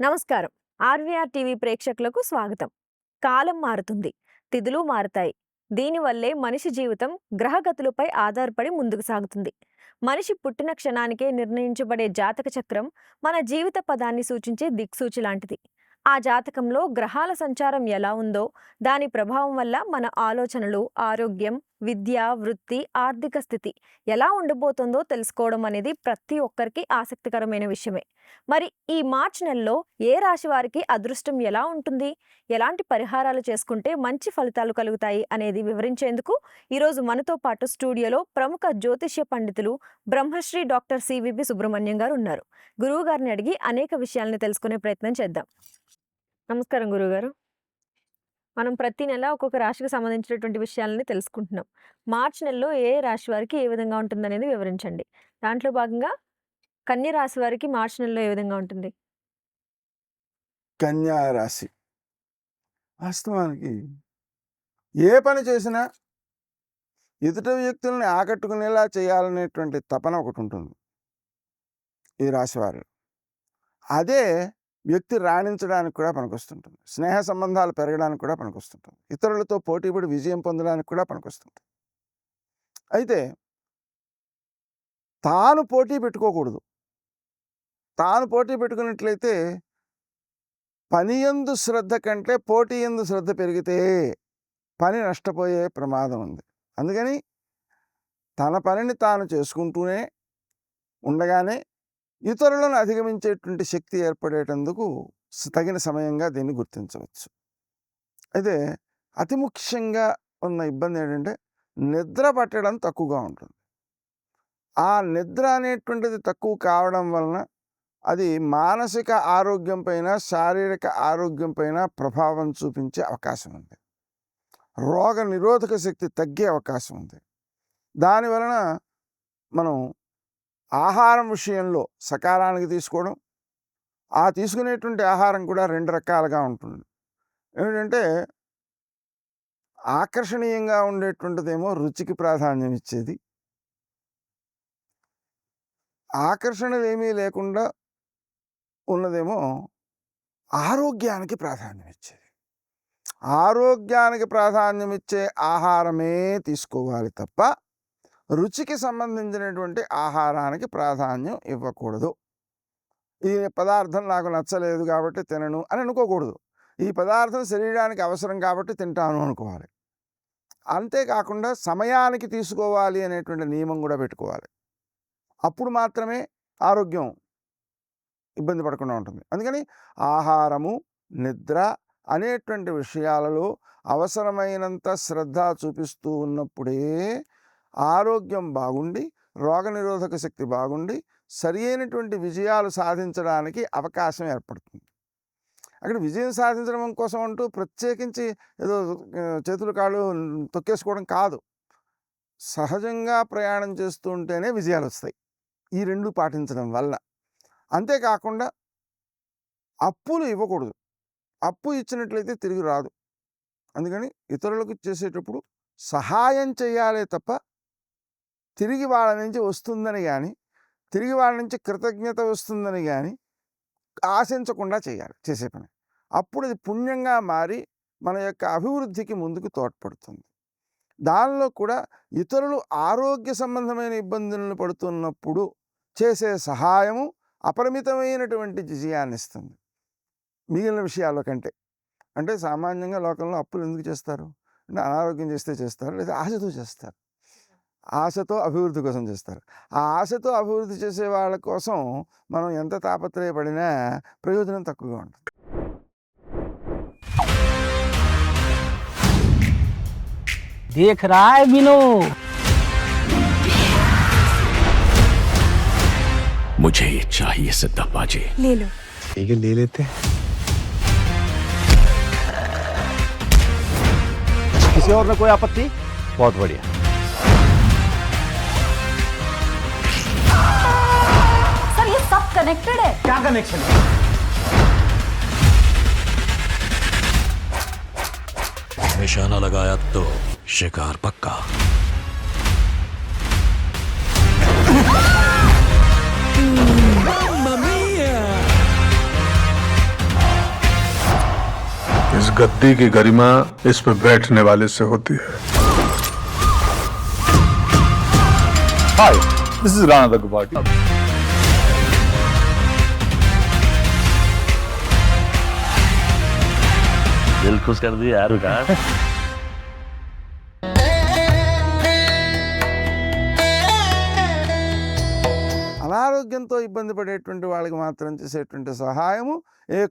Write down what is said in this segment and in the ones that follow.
నమస్కారం. RVR TV ప్రేక్షకులకు స్వాగతం. కాలం మారుతుంది, తిథులు మారుతాయి. దీనివల్లే మనిషి జీవితం గ్రహగతులపై ఆధారపడి ముందుకు సాగుతుంది. మనిషి పుట్టిన క్షణానికే నిర్ణయించబడే జాతక చక్రం మన జీవిత పదాన్ని సూచించే దిక్సూచి లాంటిది. ఆ జాతకంలో గ్రహాల సంచారం ఎలా ఉందో దాని ప్రభావం వల్ల మన ఆలోచనలు, ఆరోగ్యం, విద్య, వృత్తి, ఆర్థిక స్థితి ఎలా ఉండబోతుందో తెలుసుకోవడం అనేది ప్రతి ఒక్కరికి ఆసక్తికరమైన విషయమే. మరి ఈ మార్చి నెలలో ఏ రాశి వారికి అదృష్టం ఎలా ఉంటుంది, ఎలాంటి పరిహారాలు చేసుకుంటే మంచి ఫలితాలు కలుగుతాయి అనేది వివరించేందుకు ఈరోజు మనతో పాటు స్టూడియోలో ప్రముఖ జ్యోతిష్య పండితులు బ్రహ్మశ్రీ డాక్టర్ సివిబి సుబ్రహ్మణ్యం గారు ఉన్నారు. గురువు గారిని అడిగి అనేక విషయాలను తెలుసుకునే ప్రయత్నం చేద్దాం. నమస్కారం గురుగారు. మనం ప్రతి నెల ఒక్కొక్క రాశికి సంబంధించినటువంటి విషయాలని తెలుసుకుంటున్నాం. మార్చి నెలలో ఏ రాశి వారికి ఏ విధంగా ఉంటుందనేది వివరించండి. దాంట్లో భాగంగా కన్య రాశి వారికి మార్చి నెలలో ఏ విధంగా ఉంటుంది? కన్యా రాశి వాస్తవానికి ఏ పని చేసినా ఎదుట వ్యక్తుల్ని ఆకట్టుకునేలా చేయాలనేటువంటి తపన ఒకటి ఉంటుంది ఈ రాశి వారు. అదే వ్యక్తి రాణించడానికి కూడా పనికొస్తుంటుంది, స్నేహ సంబంధాలు పెరగడానికి కూడా పనికొస్తుంటుంది, ఇతరులతో పోటీపడి విజయం పొందడానికి కూడా పనికొస్తుంది. అయితే తాను పోటీ పెట్టుకోకూడదు. తాను పోటీ పెట్టుకున్నట్లయితే పని యందు శ్రద్ధ కంటే పోటీ యందు శ్రద్ధ పెరిగితే పని నష్టపోయే ప్రమాదం ఉంది. అందుకని తన పనిని తాను చేసుకుంటూనే ఉండగానే ఇతరులను అధిగమించేటువంటి శక్తి ఏర్పడేటందుకు తగిన సమయంగా దీన్ని గుర్తించవచ్చు. అయితే అతి ముఖ్యంగా ఉన్న ఇబ్బంది ఏంటంటే నిద్ర పట్టడం తక్కువగా ఉంటుంది. ఆ నిద్ర అనేటువంటిది తక్కువ కావడం వలన అది మానసిక ఆరోగ్యం పైన, శారీరక ఆరోగ్యం పైన ప్రభావం చూపించే అవకాశం ఉంది. రోగ నిరోధక శక్తి తగ్గే అవకాశం ఉంది. దానివలన మనం ఆహారం విషయంలో సకాలానికి తీసుకోవడం, ఆ తీసుకునేటువంటి ఆహారం కూడా రెండు రకాలుగా ఉంటుంది. ఏమిటంటే ఆకర్షణీయంగా ఉండేటువంటిదేమో రుచికి ప్రాధాన్యం ఇచ్చేది, ఆకర్షణలు ఏమీ లేకుండా ఉన్నదేమో ఆరోగ్యానికి ప్రాధాన్యం ఇచ్చేది. ఆరోగ్యానికి ప్రాధాన్యం ఇచ్చే ఆహారమే తీసుకోవాలి తప్ప రుచికి సంబంధించినటువంటి ఆహారానికి ప్రాధాన్యం ఇవ్వకూడదు. ఈ పదార్థం నాకు నచ్చలేదు కాబట్టి తినను అని అనుకోకూడదు. ఈ పదార్థం శరీరానికి అవసరం కాబట్టి తింటాను అనుకోవాలి. అంతేకాకుండా సమయానికి తీసుకోవాలి అనేటువంటి నియమం కూడా పెట్టుకోవాలి. అప్పుడు మాత్రమే ఆరోగ్యం ఇబ్బంది పడకుండా ఉంటుంది. అందుకని ఆహారము, నిద్ర అనేటువంటి విషయాలలో అవసరమైనంత శ్రద్ధ చూపిస్తూ ఉన్నప్పుడే ఆరోగ్యం బాగుండి, రోగనిరోధక శక్తి బాగుండి, సరి అయినటువంటి విజయాలు సాధించడానికి అవకాశం ఏర్పడుతుంది. అక్కడ విజయం సాధించడం కోసం అంటూ ప్రత్యేకించి ఏదో చేతులు కాళ్ళు తొక్కేసుకోవడం కాదు. సహజంగా ప్రయాణం చేస్తూ ఉంటేనే విజయాలు వస్తాయి, ఈ రెండు పాటించడం వల్ల. అంతేకాకుండా అప్పులు ఇవ్వకూడదు. అప్పు ఇచ్చినట్లయితే తిరిగి రాదు. అందుకని ఇతరులకు చేసేటప్పుడు సహాయం చేయాలే తప్ప తిరిగి వాళ్ళ నుంచి వస్తుందని కానీ, తిరిగి వాళ్ళ నుంచి కృతజ్ఞత వస్తుందని కానీ ఆశించకుండా చేయాలి చేసే పని. అప్పుడు అది పుణ్యంగా మారి మన యొక్క అభివృద్ధికి ముందుకు తోడ్పడుతుంది. దానిలో కూడా ఇతరులు ఆరోగ్య సంబంధమైన ఇబ్బందులను పడుతున్నప్పుడు చేసే సహాయము అపరిమితమైనటువంటి విజయాన్ని ఇస్తుంది మిగిలిన విషయాల కంటే. అంటే సామాన్యంగా లోకంలో అప్పులు ఎందుకు చేస్తారు అంటే అనారోగ్యం చేస్తే చేస్తారు, లేదా ఆశతో చేస్తారు. ఆశతో అభివృద్ధి కోసం చేస్తారు. ఆ ఆశతో అభివృద్ధి చేసే వాళ్ళ కోసం మనం ఎంత తాపత్రయపడినా ప్రయోజనం తక్కువగా ఉంటుంది. देख रहा है बिनो, मुझे ये चाहिए सिद्धप्पा जी। ले लो. ठीक है, ले लेते हैं। किसी और में कोई आपत्ति? बहुत बढ़िया. सर ये सब कनेक्टेड है. क्या कनेक्शन है? निशाना लगाया तो शिकार पक्का। गद्दी की गरिमा इस पे बैठने वाले से होती है। Hi, this is Rana Daggubati. दिल खुश कर दिया यार विकास। అనారోగ్యంతో ఇబ్బంది పడేటువంటి వాళ్ళకి మాత్రం చేసేటువంటి సహాయము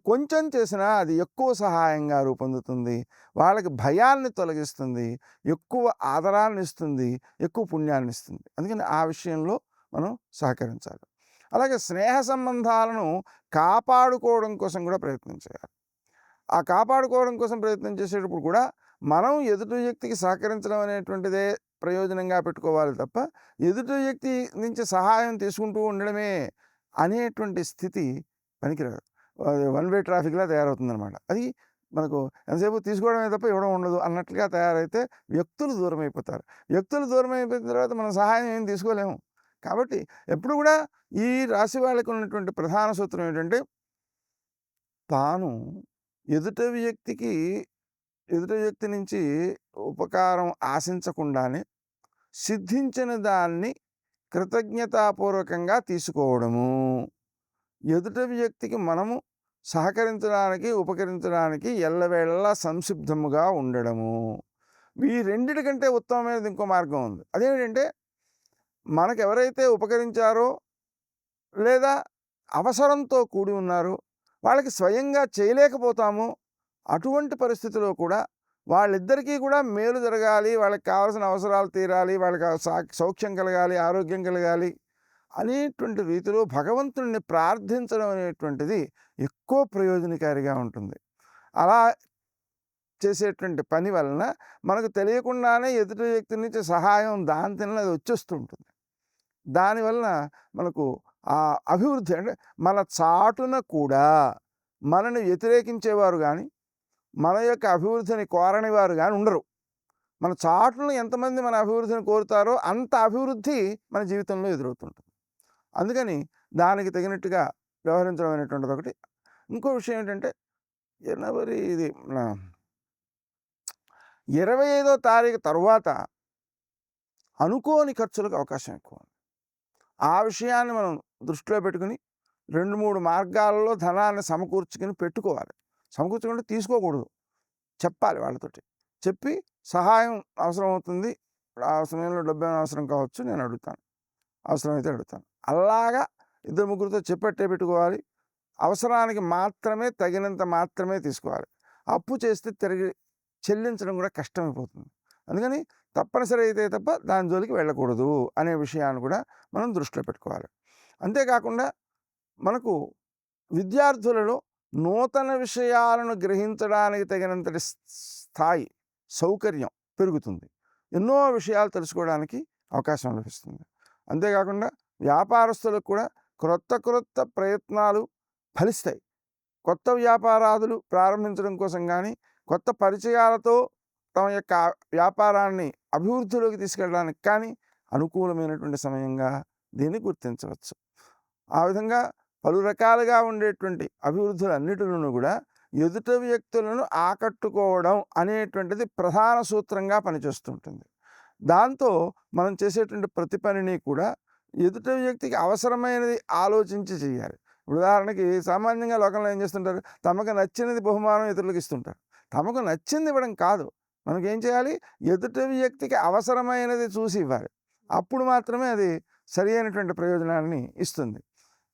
కొంచెం చేసినా అది ఎక్కువ సహాయంగా రూపొందుతుంది. వాళ్ళకి భయాన్ని తొలగిస్తుంది, ఎక్కువ ఆదరాన్ని ఇస్తుంది, ఎక్కువ పుణ్యాన్ని ఇస్తుంది. అందుకని ఆ విషయంలో మనం సహకరించాలి. అలాగే స్నేహ సంబంధాలను కాపాడుకోవడం కోసం కూడా ప్రయత్నం చేయాలి. ఆ కాపాడుకోవడం కోసం ప్రయత్నం చేసేటప్పుడు కూడా మనం ఎదుటి వ్యక్తికి సహకరించడం అనేటువంటిదే ప్రయోజనంగా పెట్టుకోవాలి తప్ప ఎదుటి వ్యక్తి నుంచి సహాయం తీసుకుంటూ ఉండడమే అనేటువంటి స్థితి పనికిరాదు. వన్ వే ట్రాఫిక్లా తయారవుతుందన్నమాట. అది మనకు ఎంతసేపు తీసుకోవడమే తప్ప ఇవ్వడం ఉండదు అన్నట్లుగా తయారైతే వ్యక్తులు దూరం అయిపోతారు. వ్యక్తులు దూరం అయిపోయిన తర్వాత మనం సహాయం ఏం తీసుకోలేము. కాబట్టి ఎప్పుడు కూడా ఈ రాశి వాళ్ళకి ఉన్నటువంటి ప్రధాన సూత్రం ఏంటంటే, తాను ఎదుటి వ్యక్తి నుంచి ఉపకారం ఆశించకుండానే సిద్ధించిన దాన్ని కృతజ్ఞతాపూర్వకంగా తీసుకోవడము, ఎదుటి వ్యక్తికి మనము సహకరించడానికి ఉపకరించడానికి ఎల్లవేళలా సంసిద్ధముగా ఉండడము. ఈ రెండిటికంటే ఉత్తమమైనది ఇంకో మార్గం ఉంది. అదేమిటంటే, మనకెవరైతే ఉపకరించారో లేదా అవసరంతో కూడి ఉన్నారో వాళ్ళకి స్వయంగా చేయలేకపోతామో అటువంటి పరిస్థితిలో కూడా వాళ్ళిద్దరికీ కూడా మేలు జరగాలి, వాళ్ళకి కావాల్సిన అవసరాలు తీరాలి, వాళ్ళకి సౌఖ్యం కలగాలి, ఆరోగ్యం కలగాలి అనేటువంటి రీతిలో భగవంతుడిని ప్రార్థించడం అనేటువంటిది ఎక్కువ ప్రయోజనకారిగా ఉంటుంది. అలా చేసేటువంటి పని వలన మనకు తెలియకుండానే ఎదుటి వ్యక్తి నుంచి సహాయం దాంతిని అది వచ్చేస్తూ ఉంటుంది. దానివలన మనకు ఆ అభివృద్ధి అంటే మన చాటున కూడా మనని వ్యతిరేకించేవారు కానీ మన యొక్క అభివృద్ధిని కోరని వారు కానీ ఉండరు. మన చాటును ఎంతమంది మన అభివృద్ధిని కోరుతారో అంత అభివృద్ధి మన జీవితంలో ఎదురవుతుంటుంది. అందుకని దానికి తగినట్టుగా వ్యవహరించడం అనేటువంటిది ఒకటి. ఇంకో విషయం ఏంటంటే, ఇది 25వ తారీఖు తర్వాత అనుకోని ఖర్చులకు అవకాశం ఎక్కువ ఉంది. ఆ విషయాన్ని మనం దృష్టిలో పెట్టుకుని 2-3 మార్గాలలో ధనాన్ని సమకూర్చుకుని పెట్టుకోవాలి. సమకూర్చుకుంటే తీసుకోకూడదు, చెప్పాలి. వాళ్ళతోటి చెప్పి సహాయం అవసరం అవుతుంది, ఆ సమయంలో డబ్బు అవసరం కావచ్చు, నేను అడుగుతాను, అవసరమైతే అడుగుతాను. అలాగా 2-3తో చెప్పట్టే పెట్టుకోవాలి. అవసరానికి మాత్రమే, తగినంత మాత్రమే తీసుకోవాలి. అప్పు చేస్తే తిరిగి చెల్లించడం కూడా కష్టమైపోతుంది. అందుకని తప్పనిసరి అయితే తప్ప దాని జోలికి వెళ్ళకూడదు అనే విషయాన్ని కూడా మనం దృష్టిలో పెట్టుకోవాలి. అంతేకాకుండా మనకు విద్యార్థులలో నూతన విషయాలను గ్రహించడానికి తగినంతటి స్థాయి, సౌకర్యం పెరుగుతుంది. ఎన్నో విషయాలు తెలుసుకోవడానికి అవకాశం లభిస్తుంది. అంతేకాకుండా వ్యాపారస్తులకు కూడా క్రొత్త ప్రయత్నాలు ఫలిస్తాయి. కొత్త వ్యాపారాదులు ప్రారంభించడం కోసం కానీ, కొత్త పరిచయాలతో తమ యొక్క వ్యాపారాన్ని అభివృద్ధిలోకి తీసుకెళ్ళడానికి కానీ అనుకూలమైనటువంటి సమయంగా దీన్ని గుర్తించవచ్చు. ఆ విధంగా పలు రకాలుగా ఉండేటువంటి అభివృద్ధులన్నిటిలోనూ కూడా ఎదుటి వ్యక్తులను ఆకట్టుకోవడం అనేటువంటిది ప్రధాన సూత్రంగా పనిచేస్తుంటుంది. దాంతో మనం చేసేటువంటి ప్రతి పనిని కూడా ఎదుటి వ్యక్తికి అవసరమైనది ఆలోచించి చేయాలి. ఉదాహరణకి సామాన్యంగా లోకంలో ఏం చేస్తుంటారు, తమకు నచ్చినది బహుమానం ఇతరులకు ఇస్తుంటారు. తమకు నచ్చింది ఇవ్వడం కాదు, మనకేం చేయాలి, ఎదుటి వ్యక్తికి అవసరమైనది చూసి ఇవ్వాలి. అప్పుడు మాత్రమే అది సరి అయినటువంటి ప్రయోజనాన్ని ఇస్తుంది.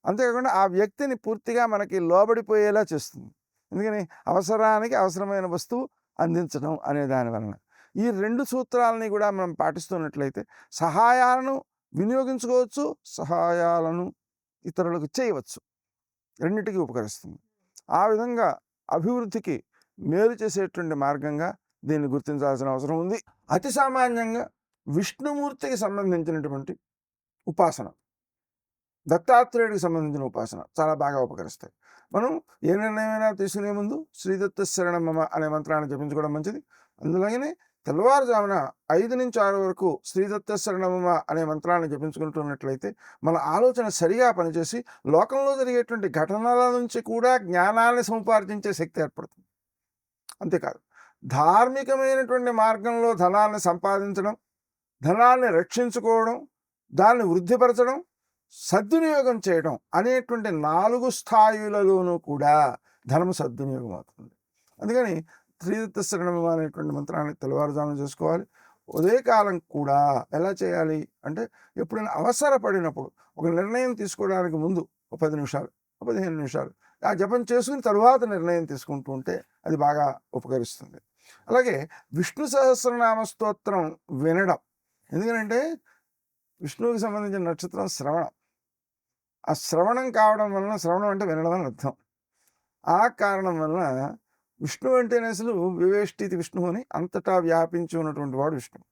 అంతేకాకుండా ఆ వ్యక్తిని పూర్తిగా మనకి లోబడిపోయేలా చేస్తుంది. ఎందుకని, అవసరానికి అవసరమైన వస్తువు అందించడం అనే దాని వలన. ఈ 2 సూత్రాలని కూడా మనం పాటిస్తున్నట్లయితే సహాయాలను వినియోగించుకోవచ్చు, సహాయాలను ఇతరులకు చేయవచ్చు. రెండింటికి ఉపకరిస్తుంది. ఆ విధంగా అభివృద్ధికి మేలు చేసేటువంటి మార్గంగా దీన్ని గుర్తించాల్సిన అవసరం ఉంది. అతి సామాన్యంగా విష్ణుమూర్తికి సంబంధించినటువంటి ఉపాసన, దత్తాత్రేయుడికి సంబంధించిన ఉపాసన చాలా బాగా ఉపకరిస్తాయి. మనం ఏ నిర్ణయమైనా తీసుకునే ముందు శ్రీదత్త శరణం మమ అనే మంత్రాన్ని జపించుకోవడం మంచిది. అందులోనే తెల్లవారుజామున 5 నుంచి 6 వరకు శ్రీదత్త శరణం మమ అనే మంత్రాన్ని జపించుకుంటున్నట్లయితే మన ఆలోచన సరిగా పనిచేసి లోకంలో జరిగేటువంటి ఘటనల నుంచి కూడా జ్ఞానాన్ని సముపార్జించే శక్తి ఏర్పడుతుంది. అంతేకాదు ధార్మికమైనటువంటి మార్గంలో ధనాన్ని సంపాదించడం, ధనాన్ని రక్షించుకోవడం, దాన్ని వృద్ధిపరచడం, సద్వినియోగం చేయడం అనేటువంటి 4 స్థాయిలలోనూ కూడా ధర్మ సద్వినియోగం అవుతుంది. అందుకని త్రిదత్త శరణం అనేటువంటి మంత్రాన్ని తెల్లవారుజామున చేసుకోవాలి. ఉదయకాలం కూడా ఎలా చేయాలి అంటే, ఎప్పుడైనా అవసరపడినప్పుడు ఒక నిర్ణయం తీసుకోవడానికి ముందు 10 నిమిషాలు 15 నిమిషాలు ఆ జపం చేసుకుని తరువాత నిర్ణయం తీసుకుంటూ ఉంటే అది బాగా ఉపకరిస్తుంది. అలాగే విష్ణు సహస్రనామ స్తోత్రం వినడం, ఎందుకంటే విష్ణువుకి సంబంధించిన నక్షత్రం శ్రవణం. ఆ శ్రవణం కావడం వలన, శ్రవణం అంటే వినడం అని అర్థం, ఆ కారణం వలన విష్ణువు అంటేనే అసలు వివేష్టితి విష్ణువు అని అంతటా వ్యాపించి ఉన్నటువంటి వాడు విష్ణువు.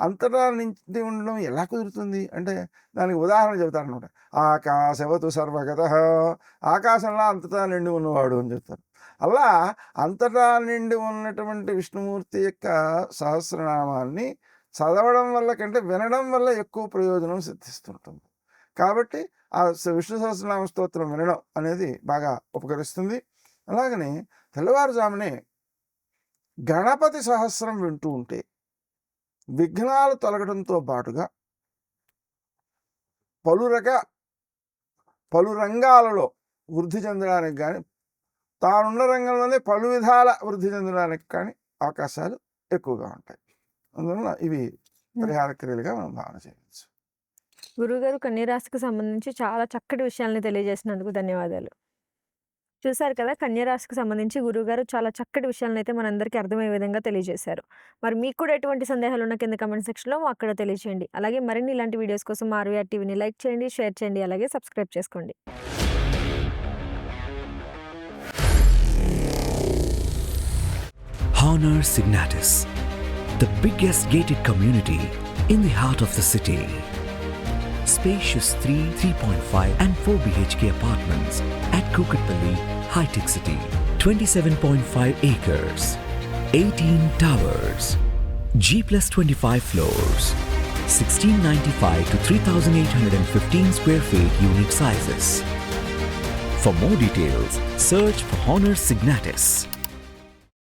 అంతటా నిండి ఉండడం ఎలా కుదురుతుంది అంటే దానికి ఉదాహరణ చెబుతారనమాట. ఆకాశవతు సర్వగత, ఆకాశంలో అంతటా నిండి ఉన్నవాడు అని చెప్తారు. అలా అంతటా నిండి ఉన్నటువంటి విష్ణుమూర్తి యొక్క సహస్రనామాన్ని చదవడం వల్ల కంటే వినడం వల్ల ఎక్కువ ప్రయోజనం సిద్ధిస్తుంటుంది. కాబట్టి ఆ విష్ణు సహస్రనామ స్తోత్రం వినడం అనేది బాగా ఉపకరిస్తుంది. అలాగనే తెల్లవారుజామునే గణపతి సహస్రం వింటూ ఉంటే విఘ్నాలు తొలగడంతో పాటుగా పలు రంగాలలో వృద్ధి చెందడానికి కానీ, తానున్న రంగంలోనే పలు విధాల వృద్ధి చెందడానికి కానీ అవకాశాలు ఎక్కువగా ఉంటాయి. అందువల్ల ఇవి పరిహార క్రియలుగా మనం భావన చేయవచ్చు. గురువుగారు కన్యరాశికి సంబంధించి చాలా చక్కటి విషయాల్ని తెలియజేసినందుకు ధన్యవాదాలు. చూశారు కదా, కన్యరాశికి సంబంధించి గురువుగారు చాలా చక్కటి విషయాలను అయితే మనందరికీ అర్థమయ్యే విధంగా తెలియజేశారు. మరి మీకు కూడా ఎటువంటి సందేహాలు ఉన్న కింద కమెంట్ సెక్షన్లో అక్కడ తెలియజేయండి. అలాగే మరిన్ని ఇలాంటి వీడియోస్ కోసం RVR టీవీని లైక్ చేయండి, షేర్ చేయండి, అలాగే సబ్స్క్రైబ్ చేసుకోండి. Honor Signatus, the biggest gated community in the heart of the city. Spacious 3, 3.5 and 4 BHK apartments at Kukatpalli, High-Tech City. 27.5 acres, 18 towers, G+25 floors, 1695 to 3815 square feet unit sizes. For more details, search for Honor Signatus.